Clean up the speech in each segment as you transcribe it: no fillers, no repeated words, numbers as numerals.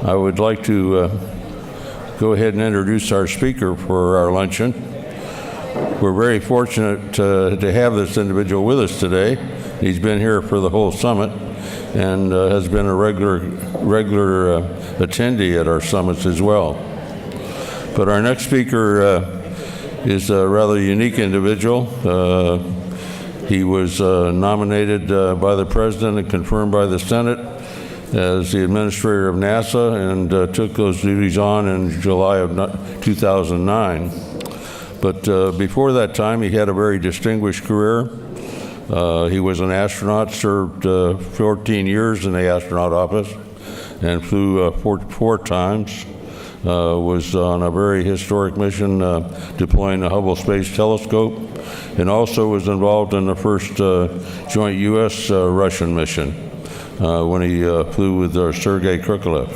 I would like to go ahead and introduce our speaker for our luncheon. We're very fortunate to have this individual with us today. He's been here for the whole summit and has been a regular attendee at our summits as well. But our next speaker is a rather unique individual. He was nominated by the President and confirmed by the Senate as the administrator of NASA and took those duties on in July of 2009. But before that time, he had a very distinguished career. He was an astronaut, served 14 years in the astronaut office, and flew four times. Was on a very historic mission deploying the Hubble Space Telescope, and also was involved in the first joint U.S.-Russian mission when he flew with Sergei Krikalev.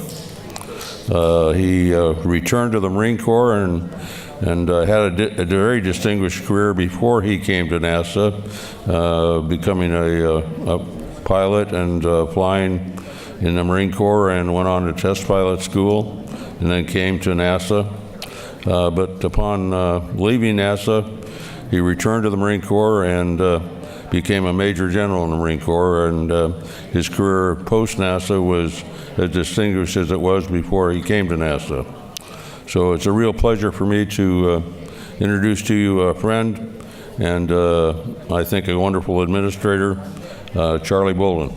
He returned to the Marine Corps and had a very distinguished career before he came to NASA, becoming a pilot and flying in the Marine Corps, and went on to test pilot school, and then came to NASA. But upon leaving NASA, he returned to the Marine Corps and became a Major General in the Marine Corps, and his career post-NASA was as distinguished as it was before he came to NASA. So it's a real pleasure for me to introduce to you a friend and I think a wonderful administrator, Charlie Bolden.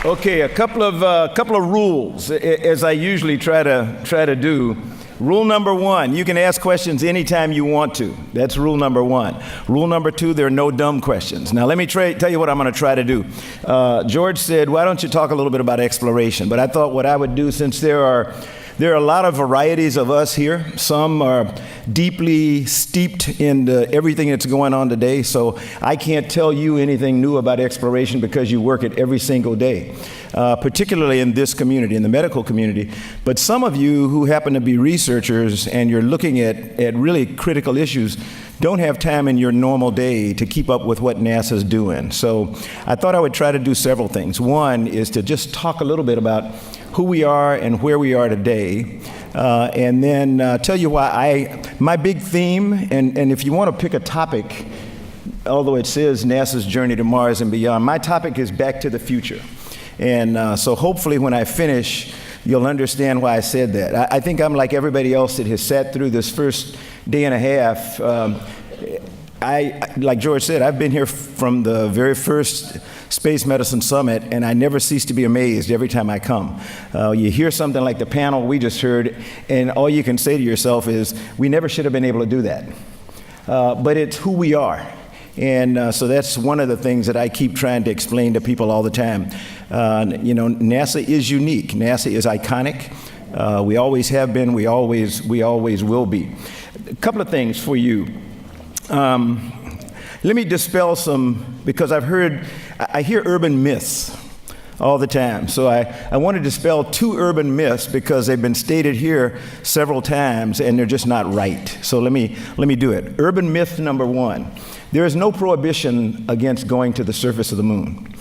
Okay, a couple of rules, as I usually try to do. Rule number one, you can ask questions anytime you want to. That's rule number one. Rule number two, there are no dumb questions. Now, let me tell you what I'm going to try to do. George said, why don't you talk a little bit about exploration? But I thought what I would do, since there are a lot of varieties of us here. Some are deeply steeped in everything that's going on today, so I can't tell you anything new about exploration because you work it every single day, particularly in this community, in the medical community. But some of you who happen to be researchers and you're looking at really critical issues don't have time in your normal day to keep up with what NASA's doing. So I thought I would try to do several things. One is to just talk a little bit about who we are and where we are today, and then tell you why my big theme, and if you want to pick a topic, although it says NASA's journey to Mars and beyond, my topic is back to the future. And so hopefully when I finish, you'll understand why I said that. I think I'm like everybody else that has sat through this first day and a half. Like George said, I've been here from the very first Space Medicine Summit, and I never cease to be amazed every time I come. You hear something like the panel we just heard, and all you can say to yourself is, we never should have been able to do that. But it's who we are. And so that's one of the things that I keep trying to explain to people all the time. NASA is unique. NASA is iconic. We always have been. We always will be. A couple of things for you. Let me dispel some, because I hear urban myths all the time. So I want to dispel two urban myths because they've been stated here several times and they're just not right. So let me do it. Urban myth number one, there is no prohibition against going to the surface of the moon.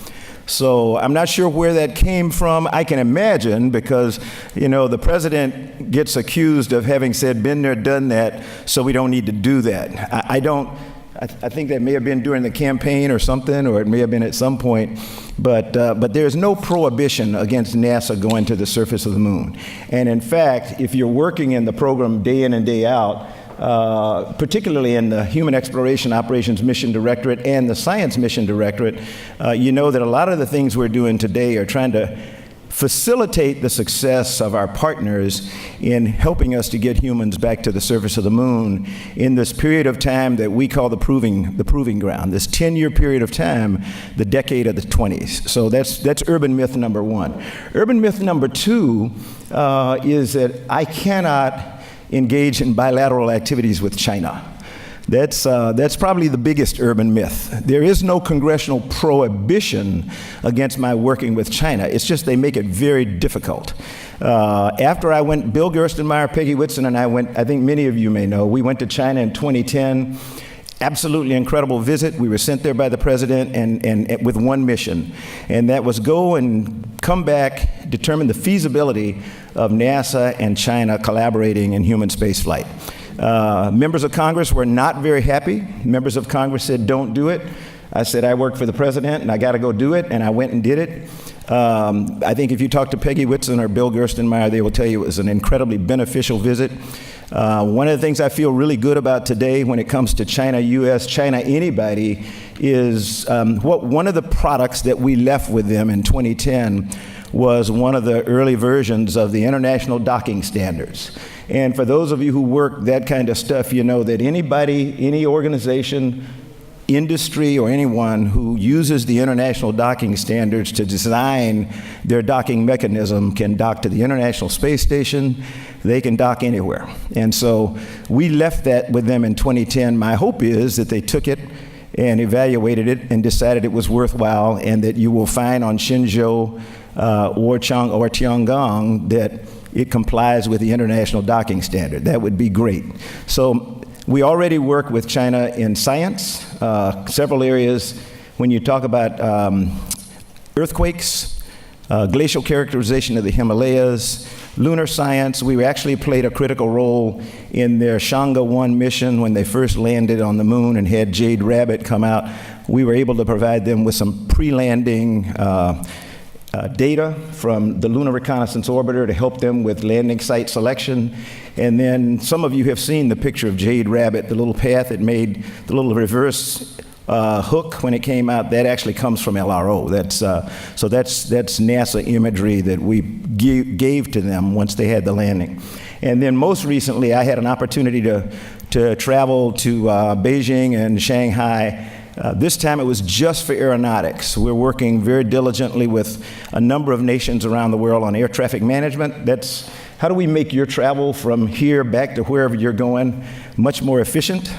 So I'm not sure where that came from. I can imagine because, the president gets accused of having said, been there, done that, so we don't need to do that. I think that may have been during the campaign or something, or it may have been at some point, but there's no prohibition against NASA going to the surface of the moon. And in fact, if you're working in the program day in and day out, particularly in the Human Exploration Operations Mission Directorate and the Science Mission Directorate, you know that a lot of the things we're doing today are trying to facilitate the success of our partners in helping us to get humans back to the surface of the moon in this period of time that we call the proving ground, this 10-year period of time, the decade of the 20s. So that's urban myth number one. Urban myth number two is that I cannot engage in bilateral activities with China. That's probably the biggest urban myth. There is no congressional prohibition against my working with China. It's just they make it very difficult. After I went, Bill Gerstenmaier, Peggy Whitson, and I went, I think many of you may know, we went to China in 2010. absolutely incredible visit. We were sent there by the president and with one mission, and that was go and come back, determine the feasibility of NASA and China collaborating in human spaceflight. Members of Congress were not very happy. Members of Congress said, don't do it. I said, I work for the president and I got to go do it, and I went and did it. I think if you talk to Peggy Whitson or Bill Gerstenmaier, they will tell you it was an incredibly beneficial visit. One of the things I feel really good about today when it comes to China, US, China, anybody, is one of the products that we left with them in 2010 was one of the early versions of the International Docking Standards. And for those of you who work that kind of stuff, you know that anybody, any organization, industry, or anyone who uses the International Docking Standards to design their docking mechanism can dock to the International Space Station. They can dock anywhere. And so we left that with them in 2010. My hope is that they took it and evaluated it and decided it was worthwhile, and that you will find on Shenzhou or Tiangong that it complies with the International Docking Standard. That would be great. So we already work with China in science, several areas. When you talk about earthquakes, glacial characterization of the Himalayas, lunar science, we actually played a critical role in their Chang'e 1 mission when they first landed on the moon and had Jade Rabbit come out. We were able to provide them with some pre-landing data from the Lunar Reconnaissance Orbiter to help them with landing site selection. And then some of you have seen the picture of Jade Rabbit, the little path it made, the little reverse hook when it came out. That actually comes from LRO. So that's NASA imagery that we gave to them once they had the landing. And then most recently, I had an opportunity to travel to Beijing and Shanghai. This time it was just for aeronautics. We're working very diligently with a number of nations around the world on air traffic management. That's how do we make your travel from here back to wherever you're going much more efficient?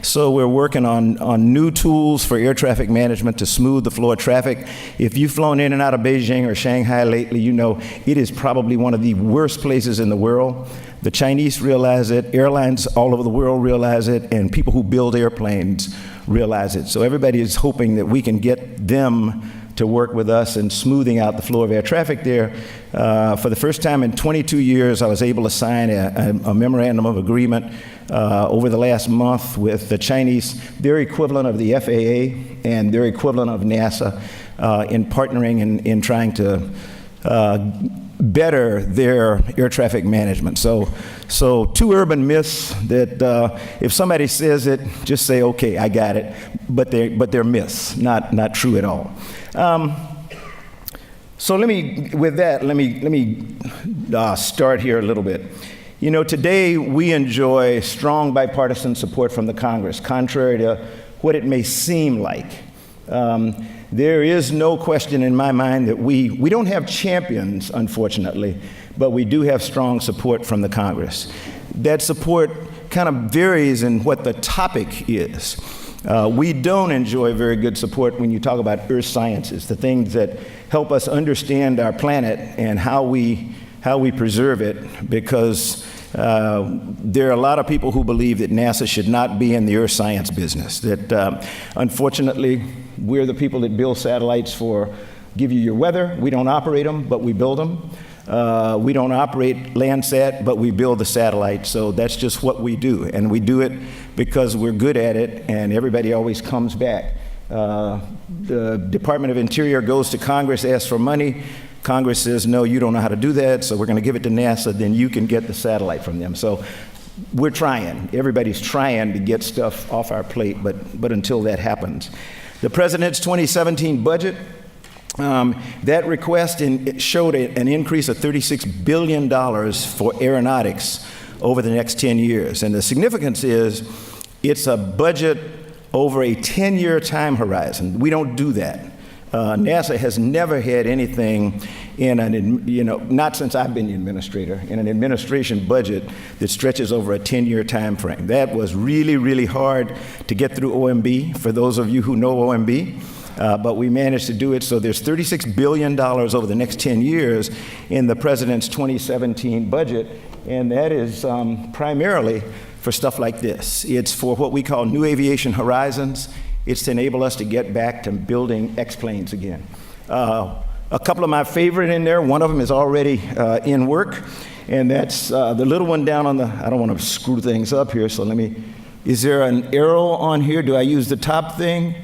So we're working on new tools for air traffic management to smooth the flow of traffic. If you've flown in and out of Beijing or Shanghai lately, you know it is probably one of the worst places in the world. The Chinese realize it, airlines all over the world realize it, and people who build airplanes realize it. So everybody is hoping that we can get them to work with us in smoothing out the flow of air traffic there. For the first time in 22 years, I was able to sign a memorandum of agreement over the last month with the Chinese, their equivalent of the FAA and their equivalent of NASA, in partnering in trying to better their air traffic management. So two urban myths that if somebody says it, just say, okay, I got it. But they're myths, not true at all. So let me start here a little bit. You know, today we enjoy strong bipartisan support from the Congress, contrary to what it may seem like. There is no question in my mind that we don't have champions, unfortunately, but we do have strong support from the Congress. That support kind of varies in what the topic is. We don't enjoy very good support when you talk about earth sciences, the things that help us understand our planet and how we preserve it, because there are a lot of people who believe that NASA should not be in the earth science business, that unfortunately we're the people that build satellites give you your weather. We don't operate them, but we build them. We don't operate Landsat, but we build the satellite. So that's just what we do. And we do it because we're good at it, and everybody always comes back. The Department of Interior goes to Congress, asks for money. Congress says, no, you don't know how to do that, so we're going to give it to NASA, then you can get the satellite from them. So we're trying. Everybody's trying to get stuff off our plate, but until that happens. The President's 2017 budget, that request showed an increase of $36 billion for aeronautics over the next 10 years. And the significance is it's a budget over a 10-year time horizon. We don't do that. NASA has never had anything not since I've been the administrator, in an administration budget that stretches over a 10-year time frame. That was really, really hard to get through OMB, for those of you who know OMB. But we managed to do it. So there's $36 billion over the next 10 years in the President's 2017 budget, and that is primarily for stuff like this. It's for what we call New Aviation Horizons. It's to enable us to get back to building X-planes again. A couple of my favorite in there, one of them is already in work, and that's the little one down on the, I don't want to screw things up here, so let me, is there an arrow on here? Do I use the top thing?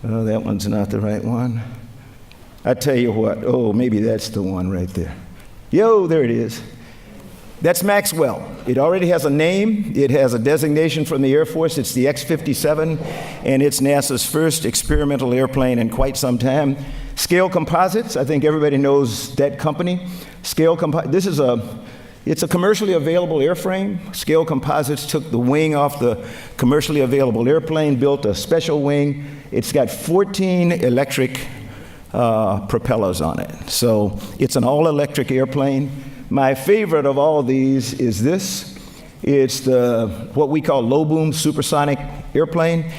Oh, that one's not the right one. I tell you what, oh, maybe that's the one right there. Yo, there it is. That's Maxwell. It already has a name. It has a designation from the Air Force. It's the X-57, and it's NASA's first experimental airplane in quite some time. Scale Composites, I think everybody knows that company. This is it's a commercially available airframe. Scale Composites took the wing off the commercially available airplane, built a special wing. It's got 14 electric propellers on it. So it's an all-electric airplane. My favorite of all these is this. It's what we call low-boom supersonic airplane.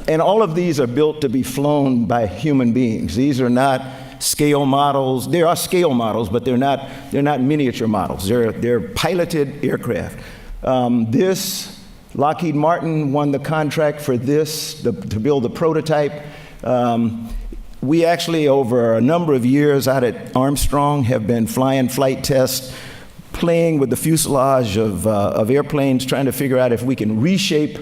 And all of these are built to be flown by human beings. These are not scale models. There are scale models, but they're not miniature models. They're piloted aircraft. Lockheed Martin won the contract for this to build the prototype. We actually, over a number of years out at Armstrong, have been flying flight tests, playing with the fuselage of airplanes, trying to figure out if we can reshape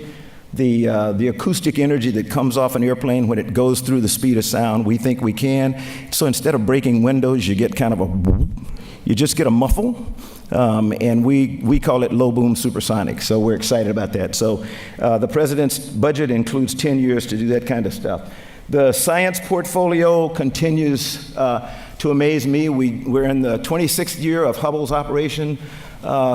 the acoustic energy that comes off an airplane when it goes through the speed of sound. We think we can. So instead of breaking windows, you get kind of you just get a muffle. And we call it low boom supersonic, so we're excited about that. So the president's budget includes 10 years to do that kind of stuff. The science portfolio continues to amaze me. We're in the 26th year of Hubble's operation.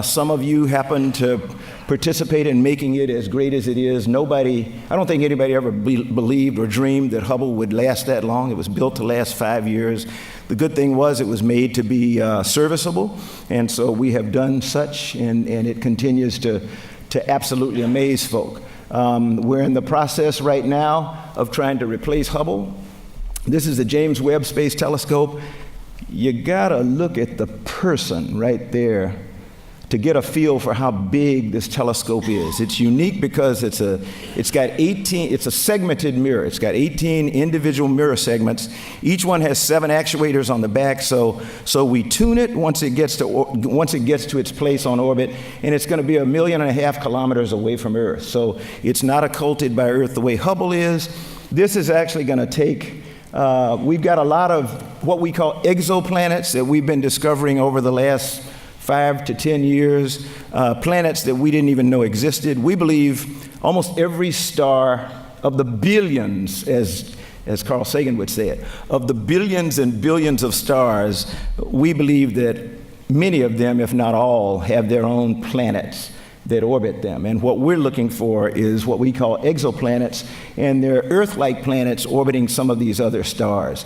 Some of you happen to participate in making it as great as it is. I don't think anybody ever believed or dreamed that Hubble would last that long. It was built to last 5 years. The good thing was it was made to be serviceable, and so we have done such, and it continues to absolutely amaze folk. We're in the process right now of trying to replace Hubble. This is the James Webb Space Telescope. You gotta look at the person right there to get a feel for how big this telescope is. It's unique because it's a segmented mirror. It's got 18 individual mirror segments. Each one has 7 actuators on the back, so we tune it once it gets to its place on orbit, and it's going to be 1.5 million kilometers away from Earth. So it's not occulted by Earth the way Hubble is. This is actually going to take, we've got a lot of what we call exoplanets that we've been discovering over the last 5 to 10 years, planets that we didn't even know existed. We believe almost every star of the billions, as Carl Sagan would say it, of the billions and billions of stars, we believe that many of them, if not all, have their own planets that orbit them. And what we're looking for is what we call exoplanets, and they're Earth-like planets orbiting some of these other stars,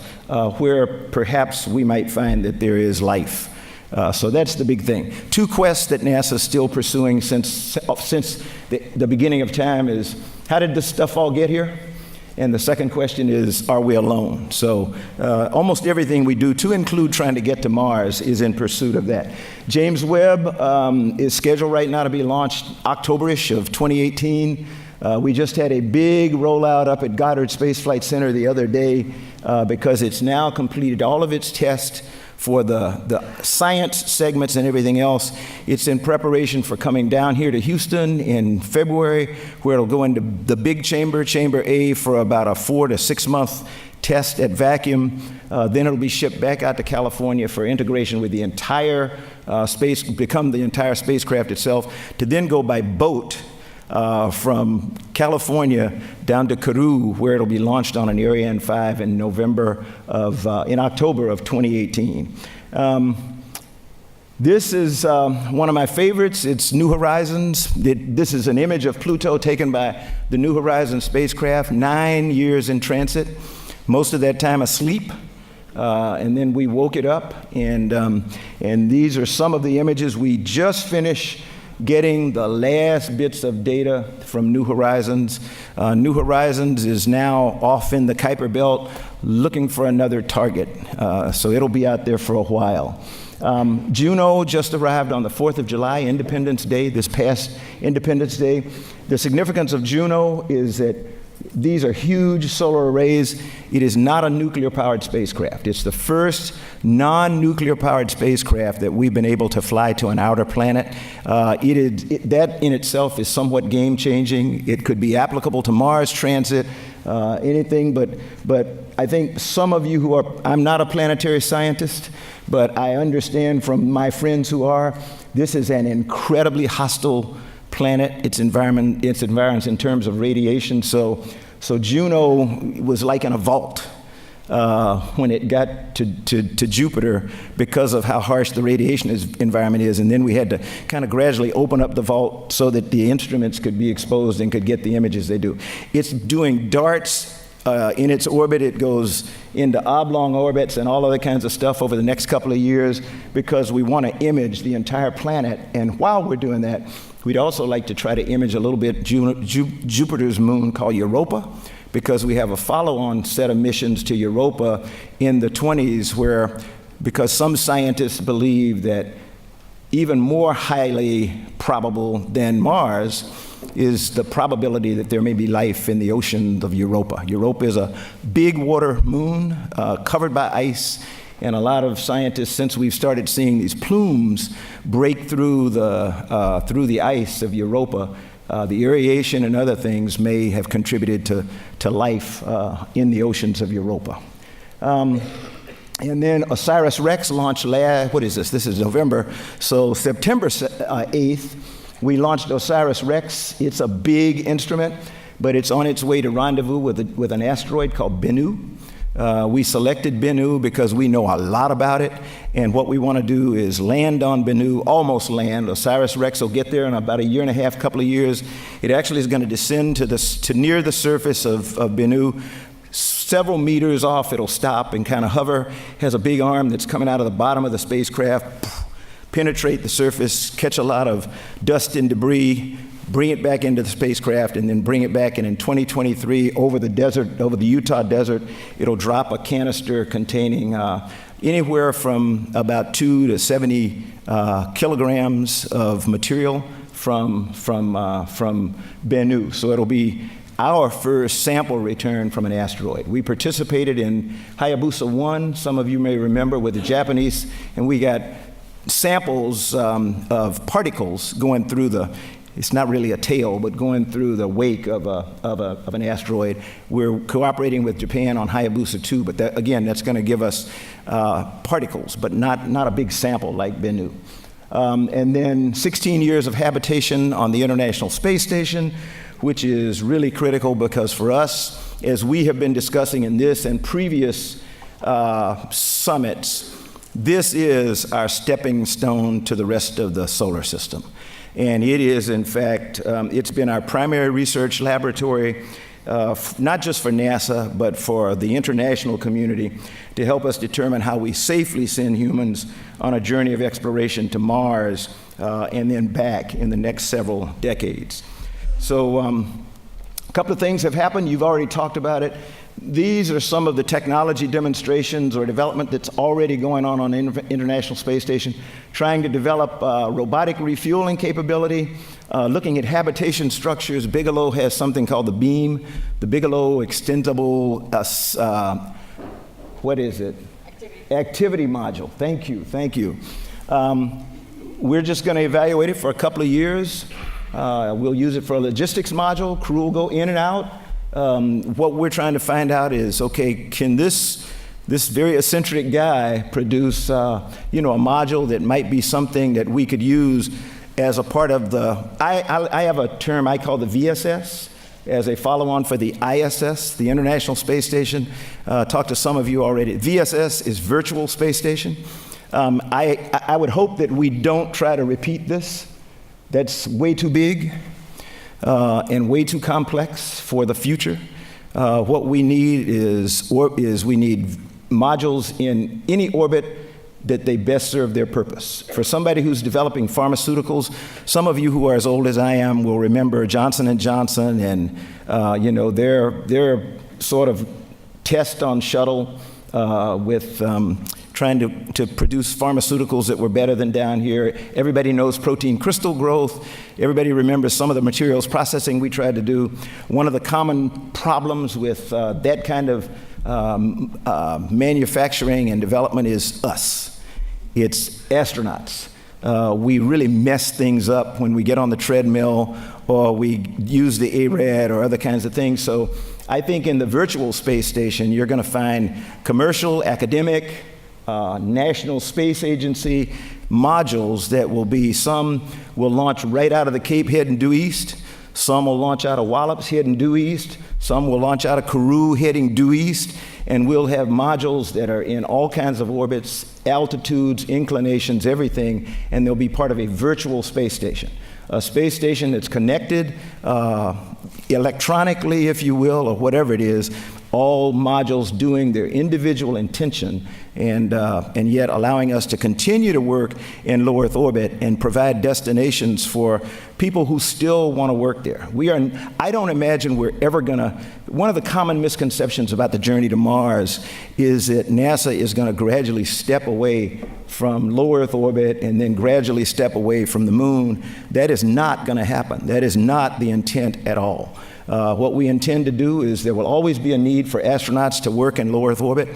where perhaps we might find that there is life. So that's the big thing. 2 quests that NASA's still pursuing since the beginning of time is, how did this stuff all get here? And the second question is, are we alone? So almost everything we do, to include trying to get to Mars, is in pursuit of that. James Webb is scheduled right now to be launched October-ish of 2018. We just had a big rollout up at Goddard Space Flight Center the other day because it's now completed all of its tests for the science segments and everything else. It's in preparation for coming down here to Houston in February, where it'll go into the big chamber, Chamber A, for about a 4 to 6 month test at vacuum. Then it'll be shipped back out to California for integration with the entire become the entire spacecraft itself, to then go by boat from California down to Kourou, where it'll be launched on an Ariane 5 in October of 2018. This is one of my favorites. It's New Horizons. This is an image of Pluto taken by the New Horizons spacecraft, 9 years in transit, most of that time asleep. And then we woke it up, and these are some of the images. We just finished getting the last bits of data from New Horizons. New Horizons is now off in the Kuiper Belt looking for another target, so it'll be out there for a while. Juno just arrived on the 4th of July, Independence Day, this past Independence Day. The significance of Juno is that these are huge solar arrays. It is not a nuclear-powered spacecraft. It's the first non-nuclear powered spacecraft that we've been able to fly to an outer planet. That in itself is somewhat game-changing. It could be applicable to Mars transit, anything, but I think some of you who are, I'm not a planetary scientist, but I understand from my friends who are, this is an incredibly hostile planet, its environments in terms of radiation. So Juno was like in a vault when it got to Jupiter because of how harsh the radiation environment is. And then we had to kind of gradually open up the vault so that the instruments could be exposed and could get the images they do. It's doing darts. In its orbit, it goes into oblong orbits and all other kinds of stuff over the next couple of years because we want to image the entire planet. And while we're doing that, we'd also like to try to image a little bit Jupiter's moon called Europa, because we have a follow-on set of missions to Europa in the 20s because some scientists believe that even more highly probable than Mars is the probability that there may be life in the ocean of Europa. Europa is a big water moon covered by ice, and a lot of scientists, since we've started seeing these plumes break through the ice of Europa, the aeration and other things may have contributed to life in the oceans of Europa. And then OSIRIS-REx launched this is November, so September 8th, we launched OSIRIS-REx. It's a big instrument, but it's on its way to rendezvous with an asteroid called Bennu. We selected Bennu because we know a lot about it, and what we want to do is land on Bennu, almost land. OSIRIS-REx will get there in about a year and a half, couple of years. It actually is going to descend to near the surface of Bennu. Several meters off, it'll stop and kind of hover. Has a big arm that's coming out of the bottom of the spacecraft, penetrate the surface, catch a lot of dust and debris, bring it back into the spacecraft, and then bring it back. And in 2023, over the Utah desert, it'll drop a canister containing anywhere from about 2 to 70 kilograms of material from Bennu. So it'll be our first sample return from an asteroid. We participated in Hayabusa 1, some of you may remember, with the Japanese, and we got samples of particles going through it's not really a tail, but going through the wake of an asteroid. We're cooperating with Japan on Hayabusa 2, but that's going to give us particles, but not a big sample like Bennu. And then 16 years of habitation on the International Space Station, which is really critical because for us, as we have been discussing in this and previous summits, this is our stepping stone to the rest of the solar system. And it is, in fact, it's been our primary research laboratory, not just for NASA, but for the international community, to help us determine how we safely send humans on a journey of exploration to Mars and then back in the next several decades. So a couple of things have happened. You've already talked about it. These are some of the technology demonstrations or development that's already going on the International Space Station, trying to develop robotic refueling capability, looking at habitation structures. Bigelow has something called the BEAM, the Bigelow Extendable, Activity Module. Thank you. We're just going to evaluate it for a couple of years. We'll use it for a logistics module. Crew will go in and out. What we're trying to find out is, okay, can this very eccentric guy produce, a module that might be something that we could use as a part of I have a term I call the VSS, as a follow-on for the ISS, the International Space Station. Talked to some of you already. VSS is Virtual Space Station. I would hope that we don't try to repeat this. That's way too big. And way too complex for the future. What we need is we need modules in any orbit that they best serve their purpose. For somebody who's developing pharmaceuticals, some of you who are as old as I am will remember Johnson & Johnson and their sort of test on shuttle with trying to produce pharmaceuticals that were better than down here. Everybody knows protein crystal growth. Everybody remembers some of the materials processing we tried to do. One of the common problems with that kind of manufacturing and development is us. It's astronauts. We really mess things up when we get on the treadmill or we use the ARAD or other kinds of things. So I think in the virtual space station, you're going to find commercial, academic, National Space Agency modules that will be, some will launch right out of the Cape heading due east, some will launch out of Wallops heading due east, some will launch out of Kourou heading due east, and we'll have modules that are in all kinds of orbits, altitudes, inclinations, everything, and they'll be part of a virtual space station. A space station that's connected electronically, if you will, or whatever it is, all modules doing their individual intention and yet allowing us to continue to work in low Earth orbit and provide destinations for people who still want to work there. I don't imagine we're ever going to, one of the common misconceptions about the journey to Mars is that NASA is going to gradually step away from low Earth orbit and then gradually step away from the moon. That is not going to happen. That is not the intent at all. What we intend to do is there will always be a need for astronauts to work in low Earth orbit.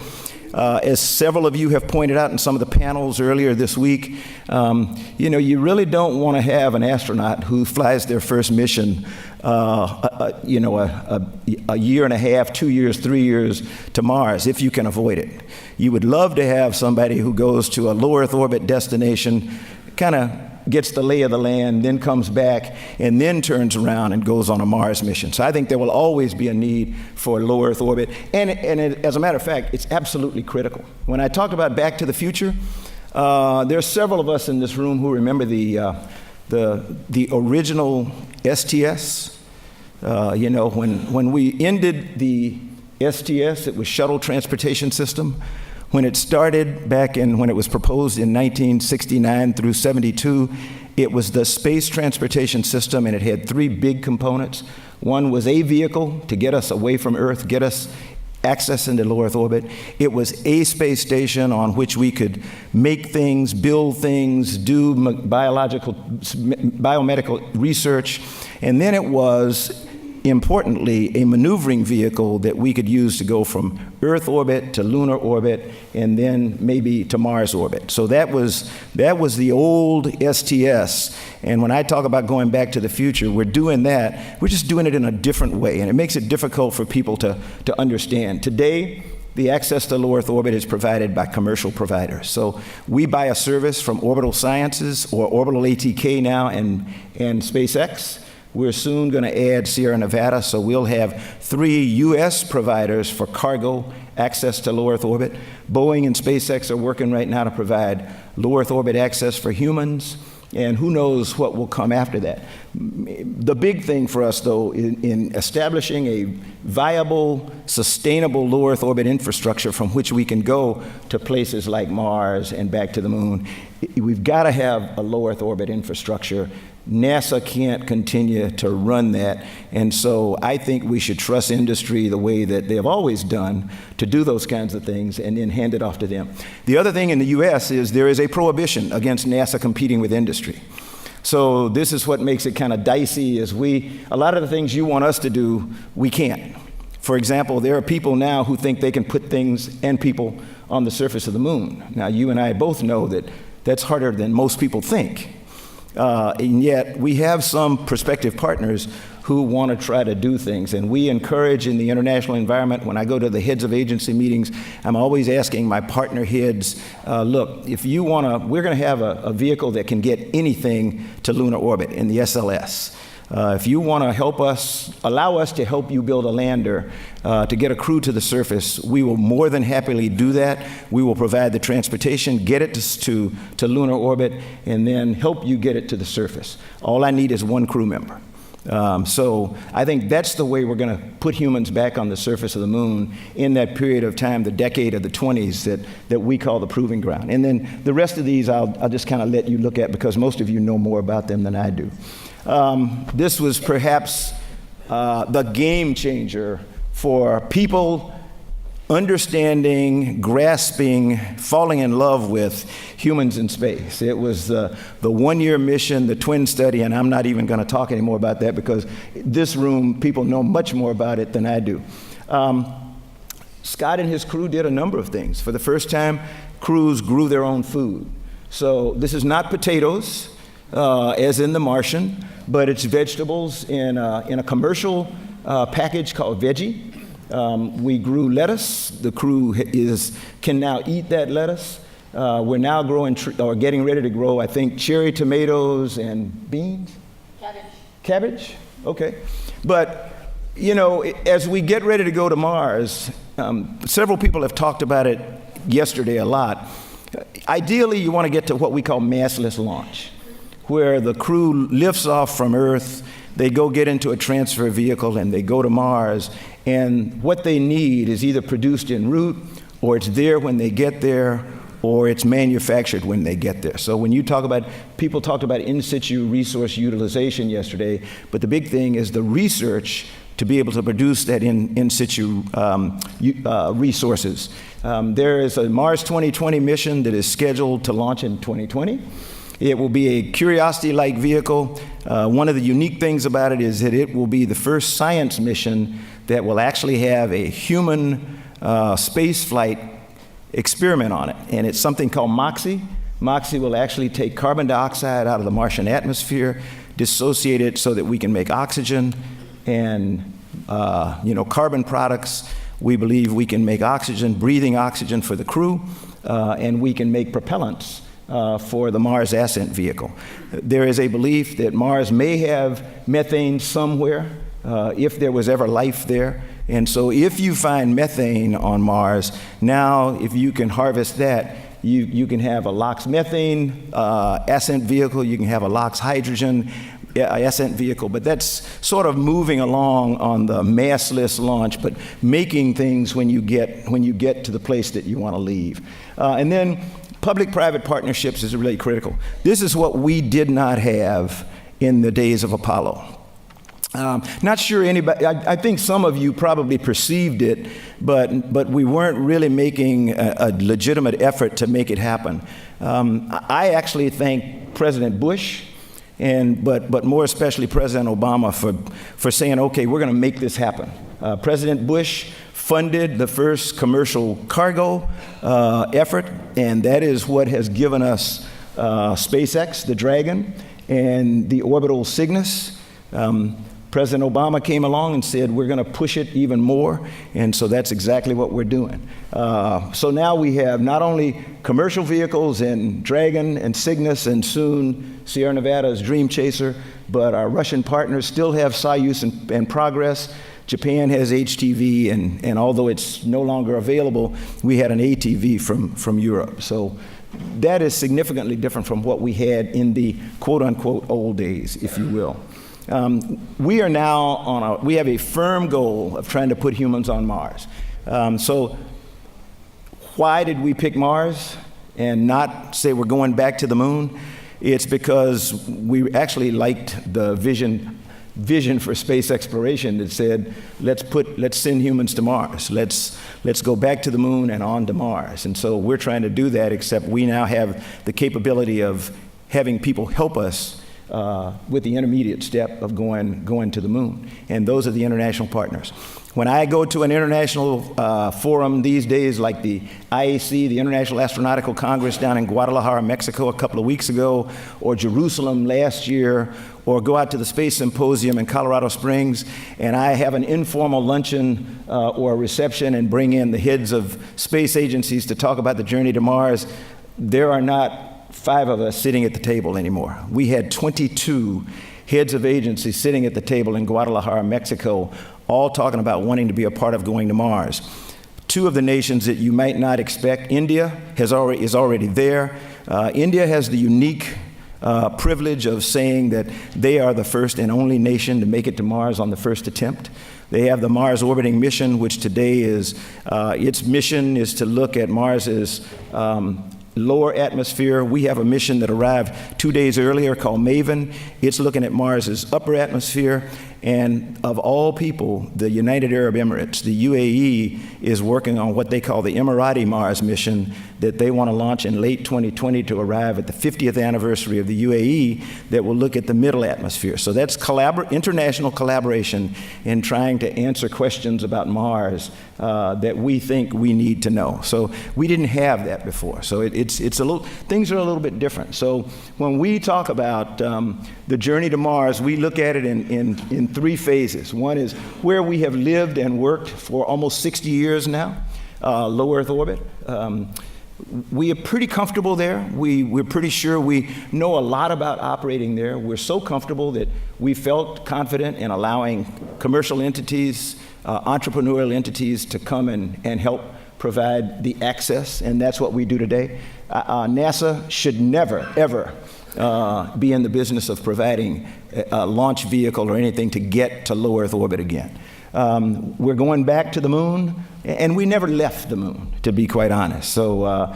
As several of you have pointed out in some of the panels earlier this week, you really don't want to have an astronaut who flies their first mission, a year and a half, 2 years, 3 years to Mars, if you can avoid it. You would love to have somebody who goes to a low Earth orbit destination, kind of gets the lay of the land, then comes back, and then turns around and goes on a Mars mission. So I think there will always be a need for low Earth orbit. And as a matter of fact, it's absolutely critical. When I talk about Back to the Future, there are several of us in this room who remember the original STS. When we ended the STS, it was Shuttle Transportation System. When it started back when it was proposed in 1969 through 72, it was the Space Transportation System, and it had three big components. One was a vehicle to get us away from Earth, get us access into low Earth orbit. It was a space station on which we could make things, build things, do biomedical research. And then it was, importantly, a maneuvering vehicle that we could use to go from Earth orbit to lunar orbit and then maybe to Mars orbit. So that was the old STS. And when I talk about going back to the future, we're doing that. We're just doing it in a different way, and it makes it difficult for people to understand. Today, the access to low Earth orbit is provided by commercial providers. So we buy a service from Orbital Sciences or Orbital ATK now and SpaceX. We're soon going to add Sierra Nevada, so we'll have 3 U.S. providers for cargo access to low Earth orbit. Boeing and SpaceX are working right now to provide low Earth orbit access for humans, and who knows what will come after that. The big thing for us, though, in establishing a viable, sustainable low Earth orbit infrastructure from which we can go to places like Mars and back to the moon, we've got to have a low Earth orbit infrastructure. NASA can't continue to run that, and so I think we should trust industry the way that they have always done to do those kinds of things and then hand it off to them. The other thing in the U.S. is there is a prohibition against NASA competing with industry. So this is what makes it kind of dicey, is a lot of the things you want us to do, we can't. For example, there are people now who think they can put things and people on the surface of the moon. Now, you and I both know that that's harder than most people think. And yet we have some prospective partners who want to try to do things. And we encourage in the international environment, when I go to the heads of agency meetings, I'm always asking my partner heads, look, if you want to, we're going to have a vehicle that can get anything to lunar orbit in the SLS. If you want to help us, allow us to help you build a lander to get a crew to the surface, we will more than happily do that. We will provide the transportation, get it to lunar orbit, and then help you get it to the surface. All I need is one crew member. So I think that's the way we're going to put humans back on the surface of the moon in that period of time, the decade of the 20s that we call the proving ground. And then the rest of these I'll just kind of let you look at because most of you know more about them than I do. This was perhaps the game changer for people understanding, grasping, falling in love with humans in space. It was the one-year mission, the twin study, and I'm not even going to talk anymore about that because this room, people know much more about it than I do. Scott and his crew did a number of things. For the first time, crews grew their own food. So this is not potatoes, as in The Martian, but it's vegetables in a commercial package called Veggie. We grew lettuce. The crew can now eat that lettuce. We're now growing or getting ready to grow, I think, cherry tomatoes and beans? Cabbage? Okay. But, you know, as we get ready to go to Mars, several people have talked about it yesterday a lot. Ideally, you want to get to what we call massless launch, where the crew lifts off from Earth, they go get into a transfer vehicle, and they go to Mars. And what they need is either produced en route, or it's there when they get there, or it's manufactured when they get there. So when you talk about, people talked about in situ resource utilization yesterday, but the big thing is the research to be able to produce that in situ resources. There is a Mars 2020 mission that is scheduled to launch in 2020. It will be a Curiosity-like vehicle. One of the unique things about it is that it will be the first science mission that will actually have a human space flight experiment on it. And it's something called MOXIE. MOXIE will actually take carbon dioxide out of the Martian atmosphere, dissociate it so that we can make oxygen and carbon products. We believe we can make oxygen, breathing oxygen for the crew, and we can make propellants for the Mars ascent vehicle. There is a belief that Mars may have methane somewhere, if there was ever life there. And so if you find methane on Mars, now if you can harvest that, you can have a LOX methane ascent vehicle, you can have a LOX hydrogen ascent vehicle, but that's sort of moving along on the massless launch, but making things when you get to the place that you want to leave. And then public-private partnerships is really critical. This is what we did not have in the days of Apollo. Not sure anybody, I think some of you probably perceived it, but we weren't really making a legitimate effort to make it happen. I actually thank President Bush, but more especially President Obama for saying, okay, we're going to make this happen. President Bush funded the first commercial cargo effort, and that is what has given us SpaceX, the Dragon, and the orbital Cygnus. President Obama came along and said, we're going to push it even more, and so that's exactly what we're doing. So now we have not only commercial vehicles and Dragon and Cygnus and soon Sierra Nevada's Dream Chaser, but our Russian partners still have Soyuz and Progress. Japan has HTV, and although it's no longer available, we had an ATV from Europe. So that is significantly different from what we had in the quote-unquote old days, if you will. We are now we have a firm goal of trying to put humans on Mars. So why did we pick Mars and not say we're going back to the moon? It's because we actually liked the vision for space exploration that said, let's send humans to Mars. Let's go back to the moon and on to Mars. And so we're trying to do that, except we now have the capability of having people help us with the intermediate step of going to the moon. And those are the international partners. When I go to an international forum these days, like the IAC, the International Astronautical Congress down in Guadalajara, Mexico a couple of weeks ago, or Jerusalem last year, or go out to the Space Symposium in Colorado Springs, and I have an informal luncheon or a reception and bring in the heads of space agencies to talk about the journey to Mars, there are not 5 of us sitting at the table anymore. We had 22 heads of agencies sitting at the table in Guadalajara, Mexico, all talking about wanting to be a part of going to Mars. 2 of the nations that you might not expect, India is already there. India has the unique privilege of saying that they are the first and only nation to make it to Mars on the first attempt. They have the Mars orbiting mission, which today is, its mission is to look at Mars's lower atmosphere. We have a mission that arrived 2 days earlier called MAVEN. It's looking at Mars's upper atmosphere. And of all people, the United Arab Emirates, the UAE, is working on what they call the Emirati Mars mission that they want to launch in late 2020 to arrive at the 50th anniversary of the UAE that will look at the middle atmosphere. So that's international collaboration in trying to answer questions about Mars that we think we need to know. So we didn't have that before. So it's a little, things are a little bit different. So when we talk about the journey to Mars, we look at it in 3 phases. One is where we have lived and worked for almost 60 years now, low Earth orbit. We are pretty comfortable there. We're pretty sure we know a lot about operating there. We're so comfortable that we felt confident in allowing commercial entities, entrepreneurial entities to come and help provide the access, and that's what we do today. NASA should never, ever be in the business of providing a launch vehicle or anything to get to low Earth orbit again. We're going back to the moon, and we never left the moon, to be quite honest. So,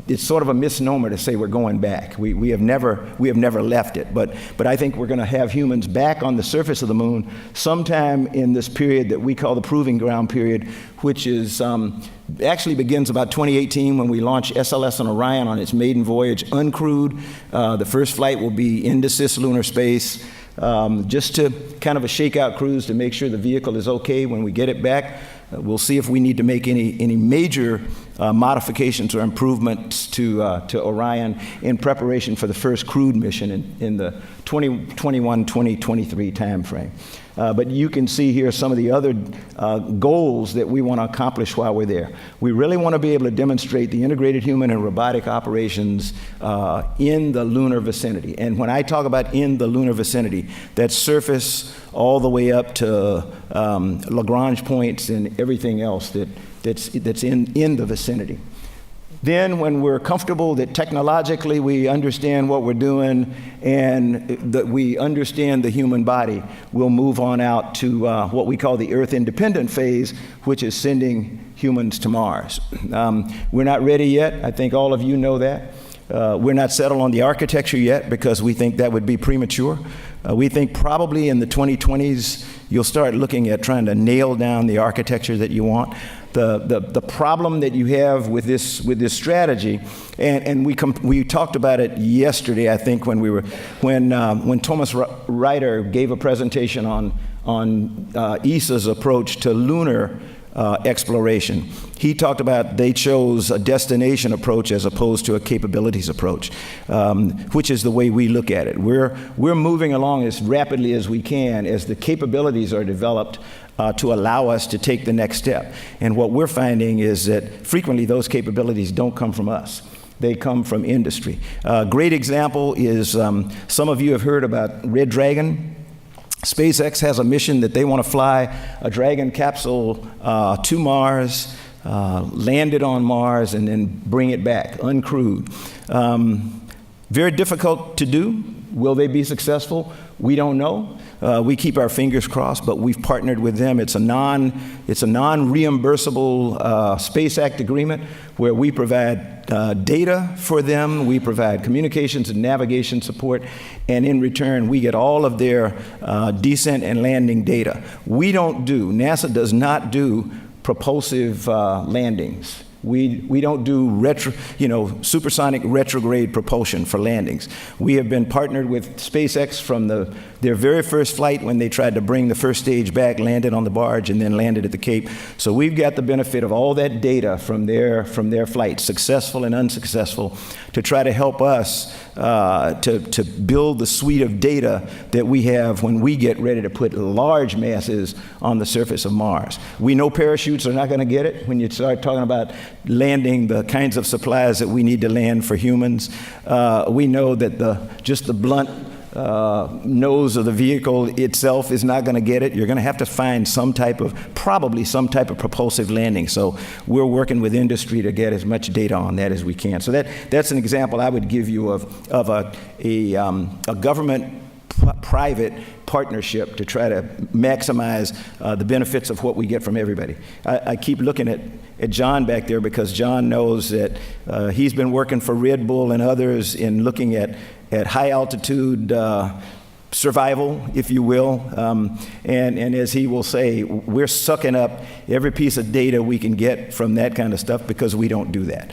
it's sort of a misnomer to say we're going back. We have never left it, but I think we're going to have humans back on the surface of the moon sometime in this period that we call the proving ground period, which is actually begins about 2018 when we launch SLS and Orion on its maiden voyage uncrewed. The first flight will be into cislunar space, just to kind of a shakeout cruise to make sure the vehicle is okay when we get it back. We'll see if we need to make any major modifications or improvements to Orion in preparation for the first crewed mission in the 2021-2023 timeframe. But you can see here some of the other goals that we want to accomplish while we're there. We really want to be able to demonstrate the integrated human and robotic operations in the lunar vicinity. And when I talk about in the lunar vicinity, that's surface all the way up to Lagrange points and everything else that's in the vicinity. Then when we're comfortable that technologically we understand what we're doing and that we understand the human body, we'll move on out to what we call the Earth-independent phase, which is sending humans to Mars. We're not ready yet. I think all of you know that. We're not settled on the architecture yet because we think that would be premature. We think probably in the 2020s you'll start looking at trying to nail down the architecture that you want. The problem that you have with this strategy, and we talked about it yesterday, I think, when Thomas Reiter gave a presentation on ESA's approach to lunar exploration. He talked about they chose a destination approach as opposed to a capabilities approach, which is the way we look at it. We're moving along as rapidly as we can as the capabilities are developed to allow us to take the next step. And what we're finding is that frequently those capabilities don't come from us. They come from industry. A great example is some of you have heard about Red Dragon. SpaceX has a mission that they want to fly a Dragon capsule to Mars, land it on Mars, and then bring it back, uncrewed. Very difficult to do. Will they be successful? We don't know. We keep our fingers crossed, but we've partnered with them. It's a non-reimbursable Space Act agreement where we provide data for them, we provide communications and navigation support, and in return, we get all of their descent and landing data. NASA does not do propulsive landings. We don't do supersonic retrograde propulsion for landings. We have been partnered with SpaceX from their very first flight when they tried to bring the first stage back, landed on the barge, and then landed at the Cape. So we've got the benefit of all that data from their flights, successful and unsuccessful, to try to help us to build the suite of data that we have when we get ready to put large masses on the surface of Mars. We know parachutes are not going to get it when you start talking about landing the kinds of supplies that we need to land for humans. We know that just the blunt nose of the vehicle itself is not going to get it. You're going to have to find probably some type of propulsive landing. So we're working with industry to get as much data on that as we can. So that's an example I would give you of a government-private partnership to try to maximize the benefits of what we get from everybody. I keep looking at John back there because John knows that he's been working for Red Bull and others in looking at high altitude survival, if you will. And as he will say, we're sucking up every piece of data we can get from that kind of stuff because we don't do that.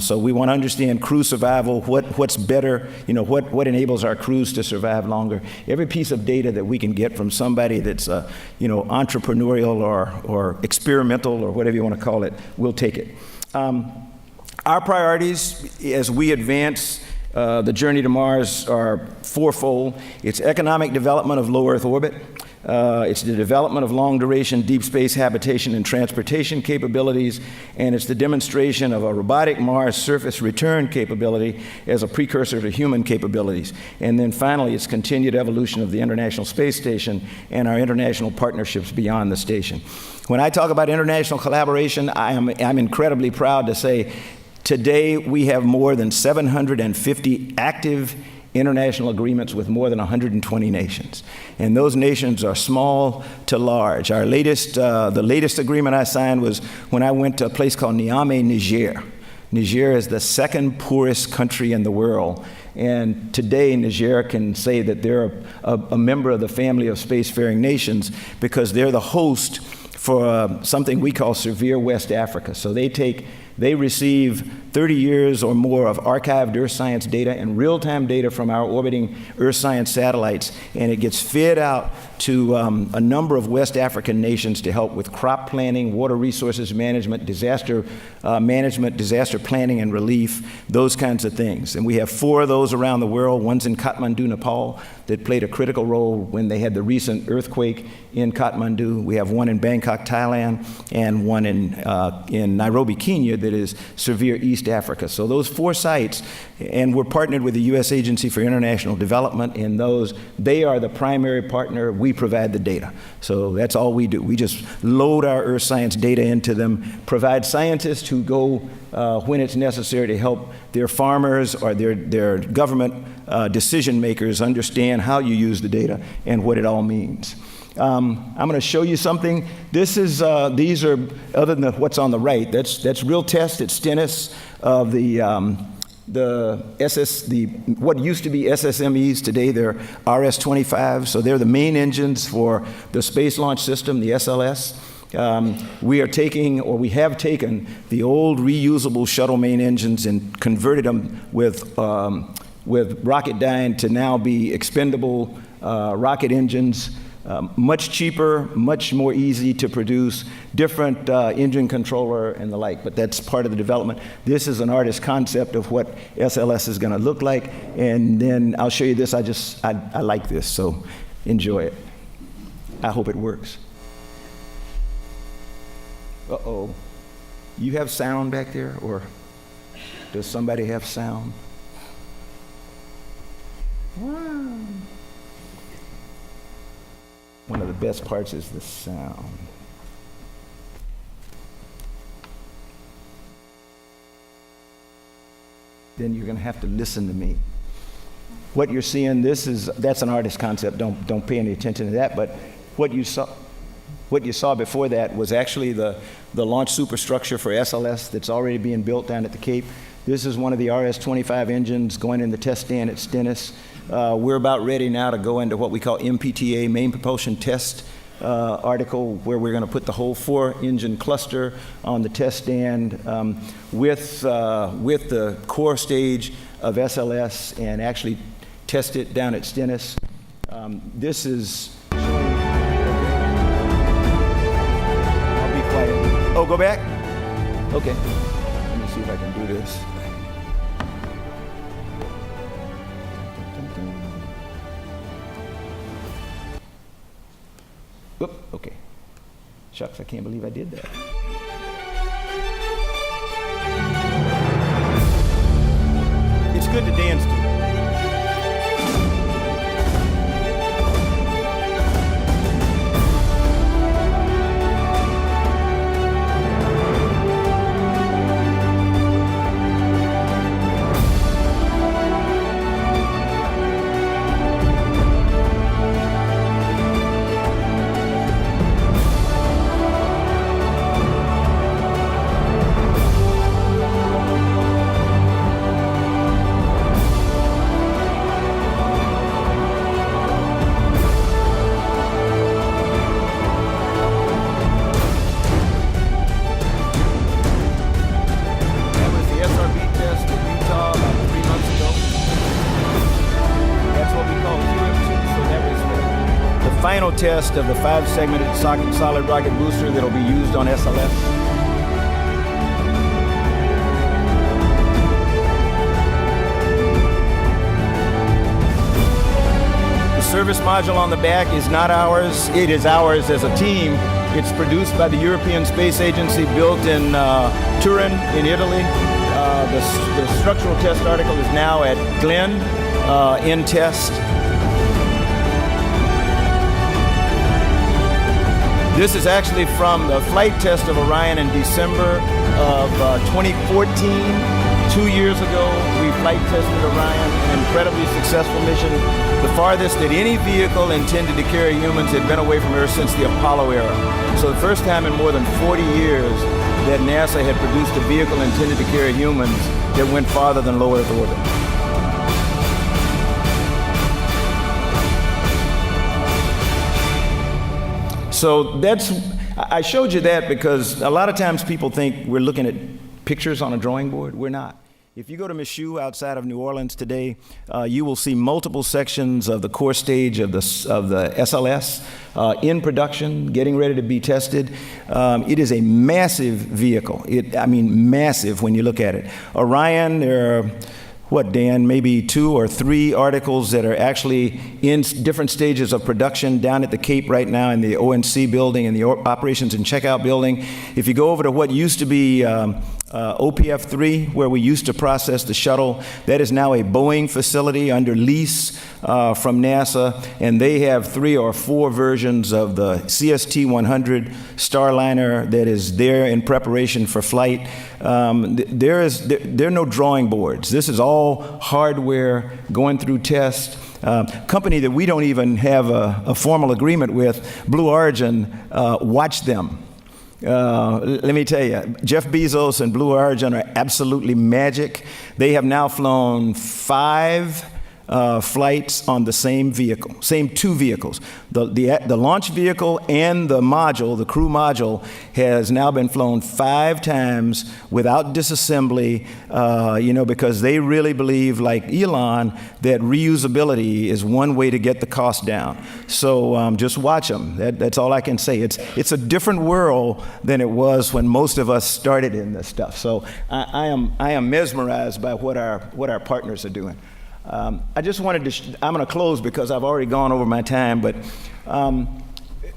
So we want to understand crew survival, what's better, what enables our crews to survive longer. Every piece of data that we can get from somebody that's, entrepreneurial or experimental or whatever you want to call it, we'll take it. Our priorities as we advance the journey to Mars are fourfold. It's economic development of low Earth orbit. It's the development of long-duration deep space habitation and transportation capabilities, and it's the demonstration of a robotic Mars surface return capability as a precursor to human capabilities. And then finally, it's continued evolution of the International Space Station and our international partnerships beyond the station. When I talk about international collaboration, I'm incredibly proud to say today, we have more than 750 active international agreements with more than 120 nations. And those nations are small to large. The latest agreement I signed was when I went to a place called Niamey, Niger. Niger is the second poorest country in the world. And today, Niger can say that they're a member of the family of spacefaring nations because they're the host for something we call Severe West Africa. So they receive 30 years or more of archived Earth science data and real-time data from our orbiting Earth science satellites, and it gets fed out to a number of West African nations to help with crop planning, water resources management, disaster planning and relief, those kinds of things. And we have 4 of those around the world. One's in Kathmandu, Nepal, that played a critical role when they had the recent earthquake in Kathmandu. We have one in Bangkok, Thailand, and one in Nairobi, Kenya, that is severe East Africa. So those 4 sites, and we're partnered with the U.S. Agency for International Development in those. They are the primary partner. We provide the data. So that's all we do. We just load our Earth science data into them, provide scientists who go when it's necessary to help their farmers or their government decision makers understand how you use the data and what it all means. I'm going to show you something. These are, other than what's on the right, that's real test at Stennis of what used to be SSMEs. Today they're RS-25, so they're the main engines for the Space Launch System, the SLS. We have taken the old reusable shuttle main engines and converted them with Rocketdyne to now be expendable rocket engines. Much cheaper, much more easy to produce, different engine controller and the like, but that's part of the development. This is an artist concept of what SLS is going to look like, and then I'll show you this. I like this, so enjoy it. I hope it works. Uh-oh. You have sound back there, or does somebody have sound? Wow. One of the best parts is the sound. Then you're going to have to listen to me. What you're seeing, that's an artist concept. Don't pay any attention to that. But what you saw before that was actually the launch superstructure for SLS that's already being built down at the Cape. This is one of the RS-25 engines going in the test stand at Stennis. We're about ready now to go into what we call MPTA, Main Propulsion Test article, where we're going to put the whole 4-engine cluster on the test stand with the core stage of SLS and actually test it down at Stennis. This is... I'll be quiet. Oh, go back? Okay. Let me see if I can do this. Oop, okay. Shucks, I can't believe I did that. It's good to dance to. final test of the 5-segmented solid rocket booster that will be used on SLS. Service module on the back is not ours. It is ours as a team. It's produced by the European Space Agency, built in Turin, in Italy. The structural test article is now at Glenn in test. This is actually from the flight test of Orion in December of 2014. 2 years ago, we flight tested Orion, an incredibly successful mission, the farthest that any vehicle intended to carry humans had been away from Earth since the Apollo era. So the first time in more than 40 years that NASA had produced a vehicle intended to carry humans that went farther than low Earth orbit. So I showed you that because a lot of times people think we're looking at pictures on a drawing board. We're not. If you go to Michoud outside of New Orleans today, you will see multiple sections of the core stage of the SLS in production, getting ready to be tested. It is a massive vehicle. Massive when you look at it. Orion, there are, Dan, maybe 2 or 3 articles that are actually in different stages of production down at the Cape right now in the ONC building and the operations and checkout building. If you go over to what used to be OPF-3, where we used to process the shuttle, that is now a Boeing facility under lease from NASA, and they have 3 or 4 versions of the CST-100 Starliner that is there in preparation for flight. There are no drawing boards. This is all hardware going through test. Company that we don't even have a formal agreement with, Blue Origin, watch them. Let me tell you, Jeff Bezos and Blue Origin are absolutely magic. They have now flown 5 flights on the same vehicle, same 2 vehicles. The launch vehicle and the module, the crew module, has now been flown 5 times without disassembly, because they really believe, like Elon, that reusability is one way to get the cost down. So just watch them. That's all I can say. It's a different world than it was when most of us started in this stuff. So I am mesmerized by what our partners are doing. I just wanted to, I'm going to close because I've already gone over my time, but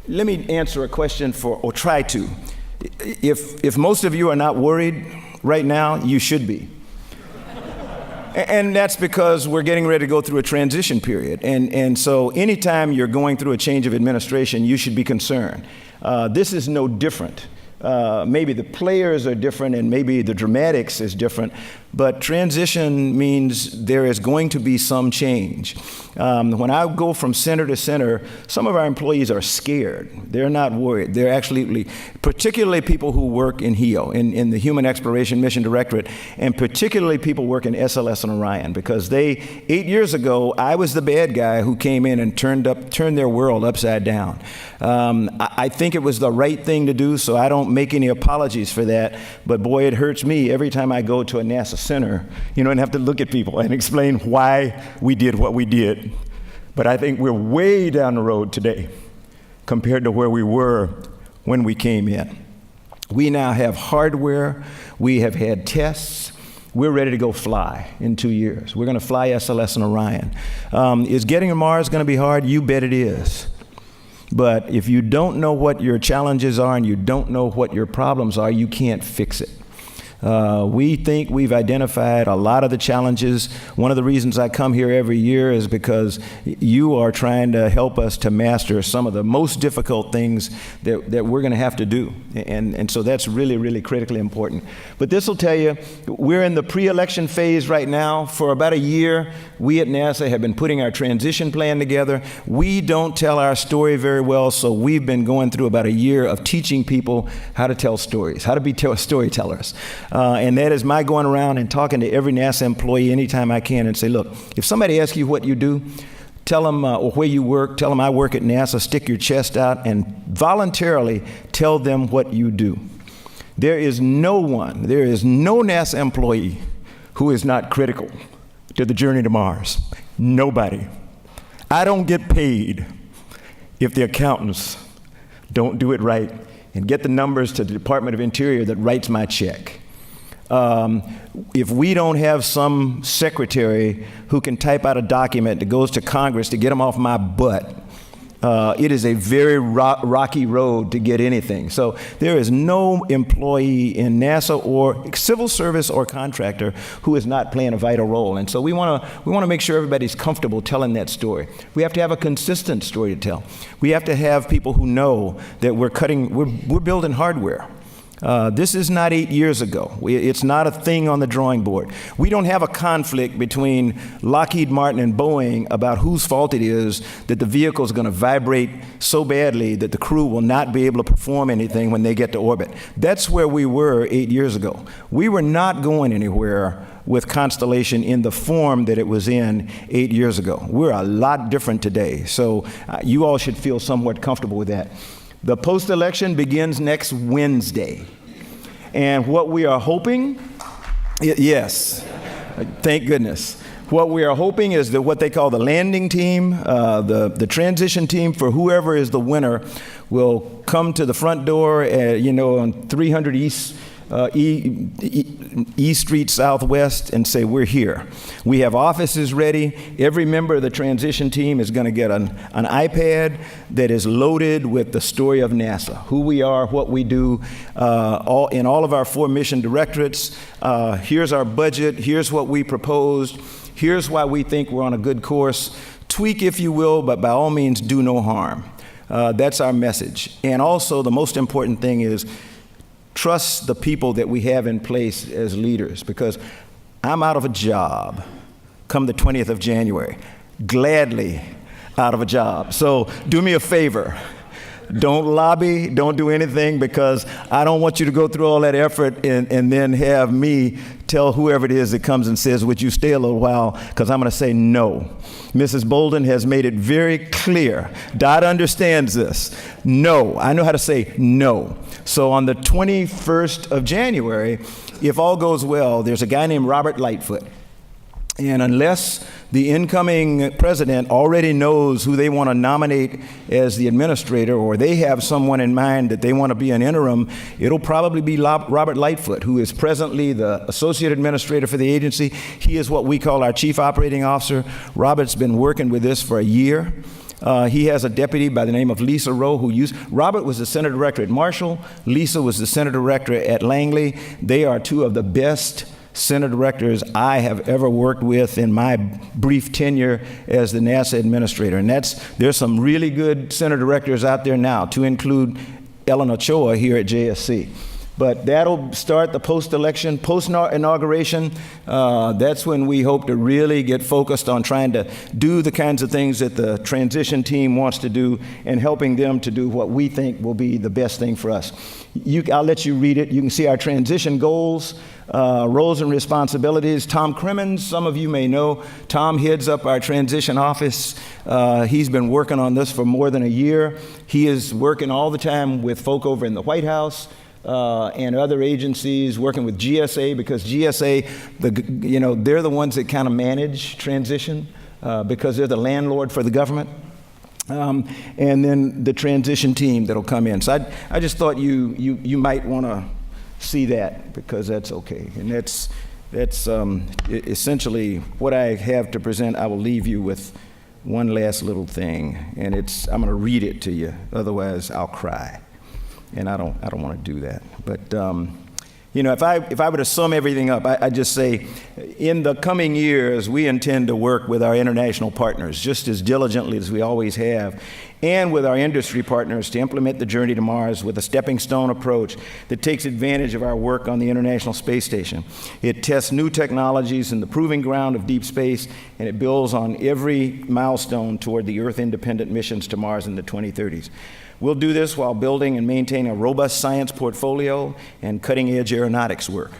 let me answer a question or try to. If most of you are not worried right now, you should be. And that's because we're getting ready to go through a transition period. And so anytime you're going through a change of administration, you should be concerned. This is no different. Maybe the players are different and maybe the dramatics is different, but transition means there is going to be some change. When I go from center to center, some of our employees are scared. They're not worried. They're actually, particularly people who work in HEO, in the Human Exploration Mission Directorate, and particularly people work in SLS and Orion, because 8 years ago, I was the bad guy who came in and turned their world upside down. I think it was the right thing to do, so I don't make any apologies for that, but boy, it hurts me every time I go to a NASA center, and have to look at people and explain why we did what we did. But I think we're way down the road today compared to where we were when we came in. We now have hardware, we have had tests, we're ready to go fly in 2 years. We're going to fly SLS and Orion. Is getting to Mars going to be hard? You bet it is. But if you don't know what your challenges are and you don't know what your problems are, you can't fix it. We think we've identified a lot of the challenges. One of the reasons I come here every year is because you are trying to help us to master some of the most difficult things that we're going to have to do. And so that's really, really critically important. But this will tell you, we're in the pre-election phase right now. For about a year, we at NASA have been putting our transition plan together. We don't tell our story very well, so we've been going through about a year of teaching people how to tell stories, how to be storytellers. And that is my going around and talking to every NASA employee anytime I can and say, look, if somebody asks you what you do, tell them, or where you work, tell them I work at NASA, stick your chest out and voluntarily tell them what you do. There is no NASA employee who is not critical to the journey to Mars. Nobody. I don't get paid. if the accountants don't do it right and get the numbers to the Department of Interior that writes my check. If we don't have some secretary who can type out a document that goes to Congress to get them off my butt, it is a very rocky road to get anything. So there is no employee in NASA or civil service or contractor who is not playing a vital role. And so we want to make sure everybody's comfortable telling that story. We have to have a consistent story to tell. We have to have people who know that we're building hardware. This is not 8 years ago. It's not a thing on the drawing board. We don't have a conflict between Lockheed Martin and Boeing about whose fault it is that the vehicle is going to vibrate so badly that the crew will not be able to perform anything when they get to orbit. That's where we were 8 years ago. We were not going anywhere with Constellation in the form that it was in 8 years ago. We're a lot different today. So you all should feel somewhat comfortable with that. The post-election begins next Wednesday. And what we are hoping, yes, thank goodness. What we are hoping is that what they call the landing team, the transition team for whoever is the winner, will come to the front door, on 300 East Street Southwest and say, we're here. We have offices ready. Every member of the transition team is going to get an iPad that is loaded with the story of NASA, who we are, what we do, in all of our 4 mission directorates. Here's our budget. Here's what we proposed. Here's why we think we're on a good course. Tweak, if you will, but by all means, do no harm. That's our message. And also, the most important thing is trust the people that we have in place as leaders, because I'm out of a job come the 20th of January, gladly out of a job. So do me a favor. Don't lobby, don't do anything, because I don't want you to go through all that effort and then have me tell whoever it is that comes and says, would you stay a little while, because I'm going to say no. Mrs. Bolden has made it very clear. Dot understands this. No. I know how to say no. So on the 21st of January, if all goes well, there's a guy named Robert Lightfoot. And unless the incoming president already knows who they want to nominate as the administrator, or they have someone in mind that they want to be an interim, it'll probably be Robert Lightfoot, who is presently the associate administrator for the agency. He is what we call our chief operating officer. Robert's been working with this for a year. He has a deputy by the name of Lisa Rowe, Robert was the center director at Marshall. Lisa was the center director at Langley. They are 2 of the best center directors I have ever worked with in my brief tenure as the NASA administrator. And there's some really good center directors out there now, to include Ellen Ochoa here at JSC. But that'll start the post-election, post-inauguration. That's when we hope to really get focused on trying to do the kinds of things that the transition team wants to do, and helping them to do what we think will be the best thing for us. I'll let you read it. You can see our transition goals, roles and responsibilities. Tom Crimmins, some of you may know. Tom heads up our transition office. He's been working on this for more than a year. He is working all the time with folk over in the White House, and other agencies, working with GSA, because GSA, they're the ones that kind of manage transition, because they're the landlord for the government. And then the transition team that'll come in. So I just thought you might want to see that, because that's okay. And that's essentially what I have to present. I will leave you with one last little thing, and I'm going to read it to you. Otherwise, I'll cry. And I don't want to do that. But if I were to sum everything up, I just say, in the coming years, we intend to work with our international partners just as diligently as we always have, and with our industry partners to implement the journey to Mars with a stepping stone approach that takes advantage of our work on the International Space Station. It tests new technologies in the proving ground of deep space, and it builds on every milestone toward the Earth-independent missions to Mars in the 2030s. We'll do this while building and maintaining a robust science portfolio and cutting-edge aeronautics work.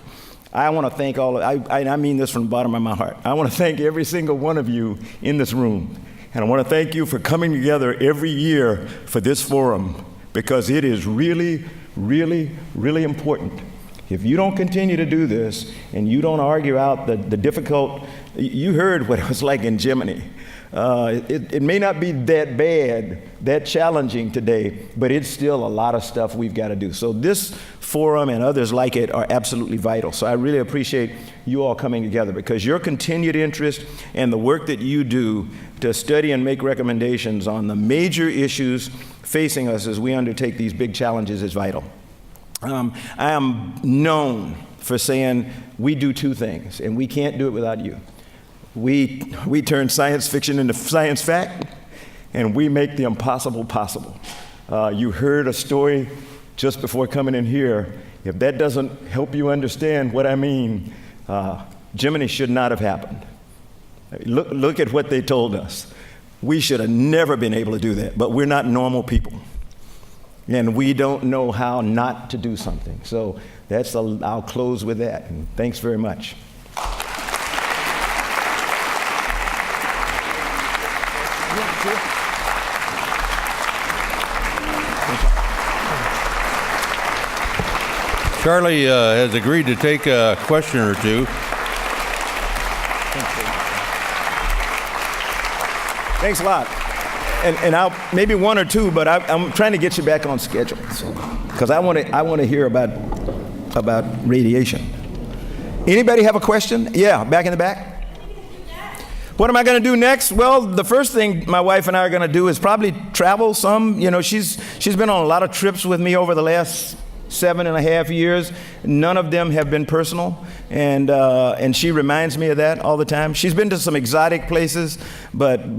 I want to thank I mean this from the bottom of my heart. I want to thank every single one of you in this room. And I want to thank you for coming together every year for this forum, because it is really, really, really important. If you don't continue to do this and you don't argue out the difficult, you heard what it was like in Germany. It may not be that bad, that challenging today, but it's still a lot of stuff we've got to do. So this forum and others like it are absolutely vital. So I really appreciate you all coming together, because your continued interest and the work that you do to study and make recommendations on the major issues facing us as we undertake these big challenges is vital. I am known for saying we do two things, and we can't do it without you. We turn science fiction into science fact, and we make the impossible possible. You heard a story just before coming in here. If that doesn't help you understand what I mean, Jiminy should not have happened. Look at what they told us. We should have never been able to do that, but we're not normal people. And we don't know how not to do something. So I'll close with that, and thanks very much. Charlie has agreed to take a question or two. Thanks a lot. And I'll maybe one or two, but I'm trying to get you back on schedule, because I want to hear about radiation. Anybody have a question? Yeah, back in the back. What am I going to do next? Well, the first thing my wife and I are going to do is probably travel some. You know, she's been on a lot of trips with me over the last 7.5 years. None of them have been personal, and she reminds me of that all the time. She's been to some exotic places, but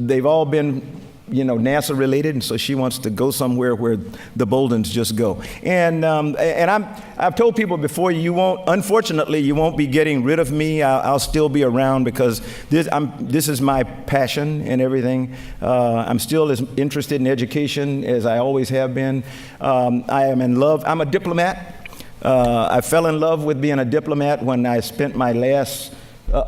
they've all been, NASA related, and so she wants to go somewhere where the Boldens just go. And I've told people before, unfortunately, you won't be getting rid of me. I'll still be around, because this is my passion and everything. I'm still as interested in education as I always have been. I am in love. I'm a diplomat. I fell in love with being a diplomat when I spent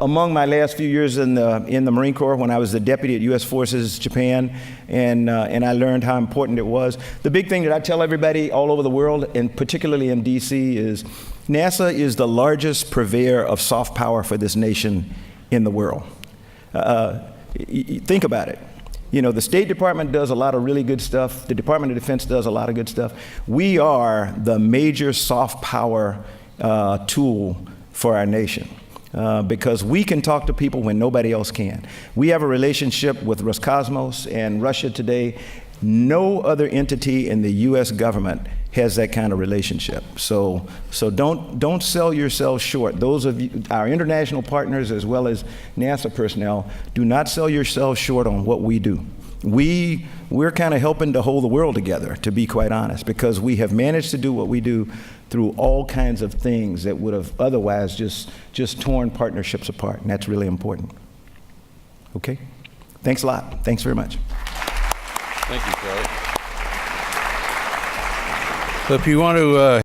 among my last few years in the Marine Corps, when I was the deputy at U.S. Forces Japan, and I learned how important it was. The big thing that I tell everybody all over the world, and particularly in D.C., is NASA is the largest purveyor of soft power for this nation in the world. Think about it. The State Department does a lot of really good stuff. The Department of Defense does a lot of good stuff. We are the major soft power tool for our nation. Because we can talk to people when nobody else can. We have a relationship with Roscosmos and Russia today. No other entity in the U.S. government has that kind of relationship. So don't sell yourselves short. Those of you, our international partners as well as NASA personnel, do not sell yourselves short on what we do. We're kind of helping to hold the world together, to be quite honest, because we have managed to do what we do through all kinds of things that would have otherwise just torn partnerships apart, and that's really important. Okay? Thanks a lot. Thanks very much. Thank you, Charlie. So if you want to